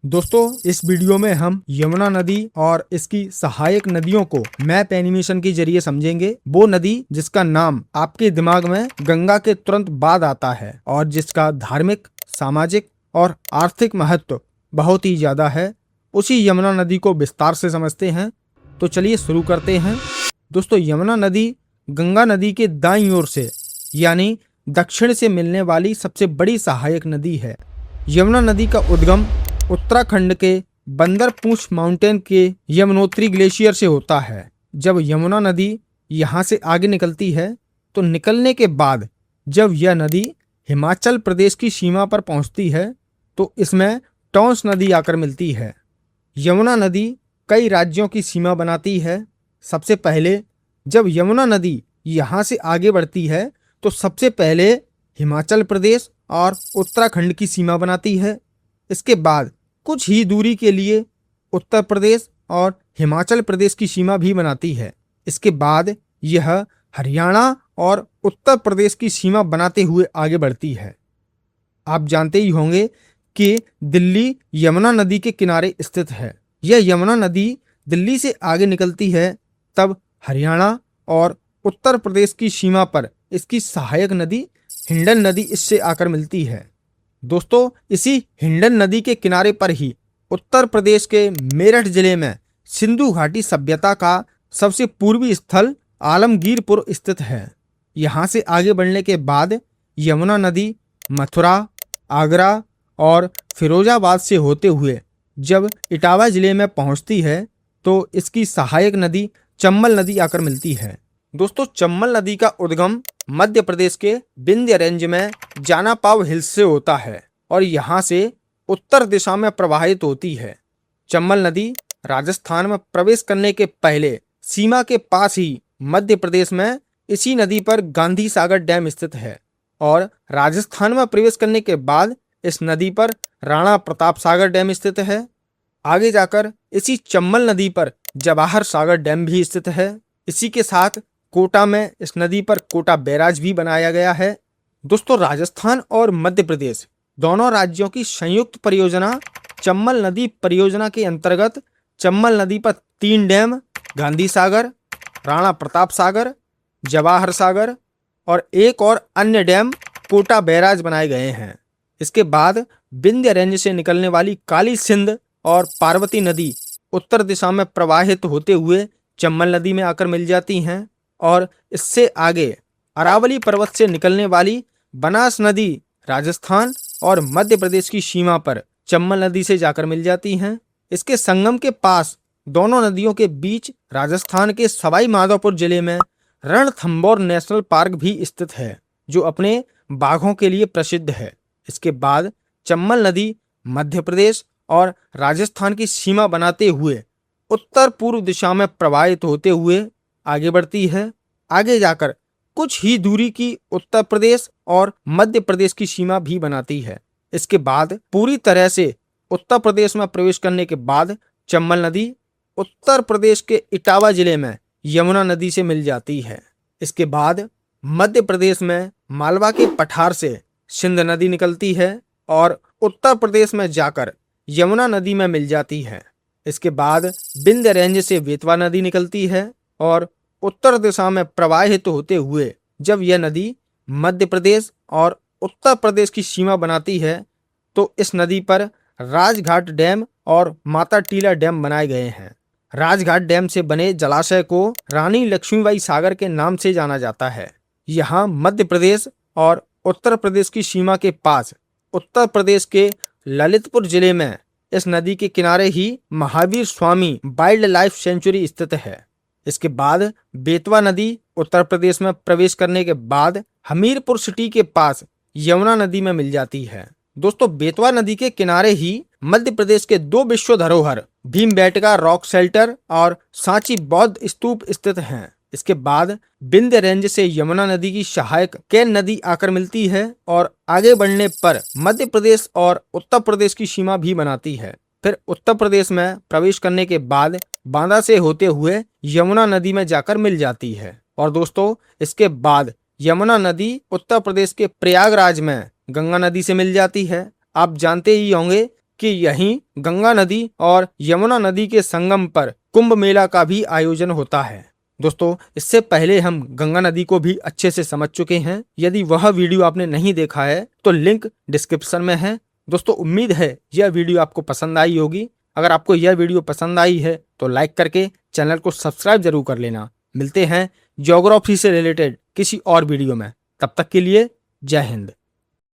दोस्तों, इस वीडियो में हम यमुना नदी और इसकी सहायक नदियों को मैप एनिमेशन के जरिए समझेंगे। वो नदी जिसका नाम आपके दिमाग में गंगा के तुरंत बाद आता है और जिसका धार्मिक, सामाजिक और आर्थिक महत्व बहुत ही ज्यादा है, उसी यमुना नदी को विस्तार से समझते हैं। तो चलिए शुरू करते हैं। दोस्तों, यमुना नदी गंगा नदी के दाईं ओर से यानी दक्षिण से मिलने वाली सबसे बड़ी सहायक नदी है। यमुना नदी का उद्गम उत्तराखंड के बंदरपूंछ माउंटेन के यमुनोत्री ग्लेशियर से होता है। जब यमुना नदी यहाँ से आगे निकलती है तो निकलने के बाद जब यह नदी हिमाचल प्रदेश की सीमा पर पहुँचती है तो इसमें टॉन्स नदी आकर मिलती है। यमुना नदी कई राज्यों की सीमा बनाती है। सबसे पहले जब यमुना नदी यहाँ से आगे बढ़ती है तो सबसे पहले हिमाचल प्रदेश और उत्तराखंड की सीमा बनाती है। इसके बाद कुछ ही दूरी के लिए उत्तर प्रदेश और हिमाचल प्रदेश की सीमा भी बनाती है। इसके बाद यह हरियाणा और उत्तर प्रदेश की सीमा बनाते हुए आगे बढ़ती है। आप जानते ही होंगे कि दिल्ली यमुना नदी के किनारे स्थित है। यह यमुना नदी दिल्ली से आगे निकलती है तब हरियाणा और उत्तर प्रदेश की सीमा पर इसकी सहायक नदी हिंडन नदी इससे आकर मिलती है। दोस्तों, इसी हिंडन नदी के किनारे पर ही उत्तर प्रदेश के मेरठ जिले में सिंधु घाटी सभ्यता का सबसे पूर्वी स्थल आलमगीरपुर स्थित है। यहाँ से आगे बढ़ने के बाद यमुना नदी मथुरा, आगरा और फिरोजाबाद से होते हुए जब इटावा जिले में पहुँचती है तो इसकी सहायक नदी चंबल नदी आकर मिलती है। दोस्तों, चंबल नदी का उद्गम मध्य प्रदेश के विंध्य रेंज में जानापाव हिल्स से होता है और यहाँ से उत्तर दिशा में प्रवाहित होती है। चंबल नदी राजस्थान में प्रवेश करने के पहले सीमा के पास ही मध्य प्रदेश में इसी नदी पर गांधी सागर डैम स्थित है और राजस्थान में प्रवेश करने के बाद इस नदी पर राणा प्रताप सागर डैम स्थित है। आगे जाकर इसी चंबल नदी पर जवाहर सागर डैम भी स्थित है। इसी के साथ कोटा में इस नदी पर कोटा बैराज भी बनाया गया है। दोस्तों, राजस्थान और मध्य प्रदेश दोनों राज्यों की संयुक्त परियोजना चंबल नदी परियोजना के अंतर्गत चंबल नदी पर 3 डैम गांधी सागर, राणा प्रताप सागर, जवाहर सागर और एक और अन्य डैम कोटा बैराज बनाए गए हैं। इसके बाद विंध्य रेंज से निकलने वाली काली सिंध और पार्वती नदी उत्तर दिशा में प्रवाहित होते हुए चंबल नदी में आकर मिल जाती हैं और इससे आगे अरावली पर्वत से निकलने वाली बनास नदी राजस्थान और मध्य प्रदेश की सीमा पर चंबल नदी से जाकर मिल जाती हैं। इसके संगम के पास दोनों नदियों के बीच राजस्थान के सवाई माधोपुर जिले में रणथंभौर नेशनल पार्क भी स्थित है जो अपने बाघों के लिए प्रसिद्ध है। इसके बाद चंबल नदी मध्य प्रदेश और राजस्थान की सीमा बनाते हुए उत्तर पूर्व दिशा में प्रवाहित होते हुए आगे बढ़ती है। आगे जाकर कुछ ही दूरी की उत्तर प्रदेश और मध्य प्रदेश की सीमा भी बनाती है। इसके बाद पूरी तरह से उत्तर प्रदेश में प्रवेश करने के बाद चंबल नदी उत्तर प्रदेश के इटावा जिले में यमुना नदी से मिल जाती है। इसके बाद मध्य प्रदेश में मालवा के पठार से सिंध नदी निकलती है और उत्तर प्रदेश में जाकर यमुना नदी में मिल जाती है। इसके बाद विंध्य रेंज से बेतवा नदी निकलती है और उत्तर दिशा में प्रवाहित होते हुए जब यह नदी मध्य प्रदेश और उत्तर प्रदेश की सीमा बनाती है तो इस नदी पर राजघाट डैम और माता टीला डैम बनाए गए हैं। राजघाट डैम से बने जलाशय को रानी लक्ष्मीबाई सागर के नाम से जाना जाता है। यहाँ मध्य प्रदेश और उत्तर प्रदेश की सीमा के पास उत्तर प्रदेश के ललितपुर जिले में इस नदी के किनारे ही Mahavir Swami wild life sanctuary स्थित है। इसके बाद बेतवा नदी उत्तर प्रदेश में प्रवेश करने के बाद हमीरपुर सिटी के पास यमुना नदी में मिल जाती है। दोस्तों, बेतवा नदी के किनारे ही मध्य प्रदेश के 2 विश्व धरोहर भीमबेटका रॉक शेल्टर और सांची बौद्ध स्तूप स्थित हैं। इसके बाद विंध्य रेंज से यमुना नदी की सहायक केन नदी आकर मिलती है और आगे बढ़ने पर मध्य प्रदेश और उत्तर प्रदेश की सीमा भी बनाती है। फिर उत्तर प्रदेश में प्रवेश करने के बाद बांदा से होते हुए यमुना नदी में जाकर मिल जाती है। और दोस्तों, इसके बाद यमुना नदी उत्तर प्रदेश के प्रयागराज में गंगा नदी से मिल जाती है। आप जानते ही होंगे कि यहीं गंगा नदी और यमुना नदी के संगम पर कुंभ मेला का भी आयोजन होता है। दोस्तों, इससे पहले हम गंगा नदी को भी अच्छे से समझ चुके हैं। यदि वह वीडियो आपने नहीं देखा है तो लिंक डिस्क्रिप्शन में है। दोस्तों, उम्मीद है यह वीडियो आपको पसंद आई होगी। अगर आपको यह वीडियो पसंद आई है तो लाइक करके चैनल को सब्सक्राइब जरूर कर लेना। मिलते हैं ज्योग्राफी से रिलेटेड किसी और वीडियो में। तब तक के लिए जय हिंद।